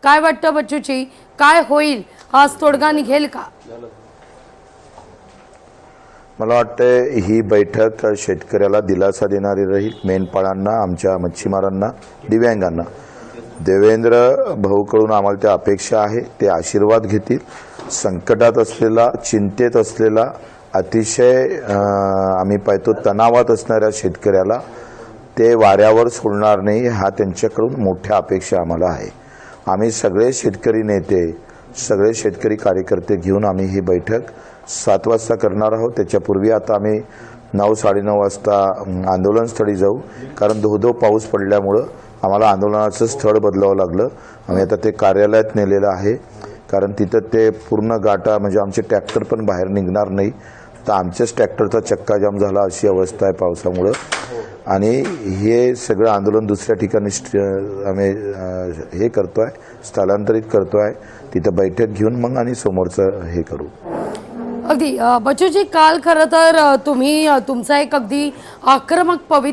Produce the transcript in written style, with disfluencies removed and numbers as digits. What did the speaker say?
काय वाटतं बच्चूची, काय होईल, हा तोडगा निघेल का? मला वाटतं ही बैठक शेतकऱ्याला दिलासा देणारी राहील, मेंढपाळांना, आमच्या मच्छीमारांना, दिव्यांगांना. देवेंद्र भाऊकडून आम्हाला त्या अपेक्षा आहे, ते आशीर्वाद घेतील. संकटात असलेला, चिंतेत असलेला, अतिशय आम्ही पाहतो तणावात असणाऱ्या शेतकऱ्याला ते वाऱ्यावर सोडणार नाही, हा त्यांच्याकडून मोठ्या अपेक्षा आम्हाला आहे. आम्ही सगळे शेतकरी नेते, सगळे शेतकरी कार्यकर्ते घेऊन आम्ही ही बैठक 7 वाजता करणार आहोत. त्याच्यापूर्वी आता आम्ही 9-9:30 वाजता आंदोलनस्थळी जाऊ, कारण धो पाऊस पडल्यामुळं आम्हाला आंदोलनाचं स्थळ बदलावं लागलं. आम्ही आता ते कार्यालयात नेलेलं आहे, कारण तिथं ते पूर्ण गाठा म्हणजे आमचे ट्रॅक्टर पण बाहेर निघणार नाही. तर आमच्याच ट्रॅक्टरचा चक्का जाम झाला अशी अवस्था आहे पावसामुळं. आणि हे सगळं आंदोलन दुसऱ्या ठिकाणी आम्ही हे करतो आहे, स्थलांतरित करतो आहे. तिथं बैठक घेऊन मग आणि समोरचं हे करू. अगदी बच्चूजी, काल खरं तर तुम्ही तुमचा एक अगदी आक्रमक पवित्र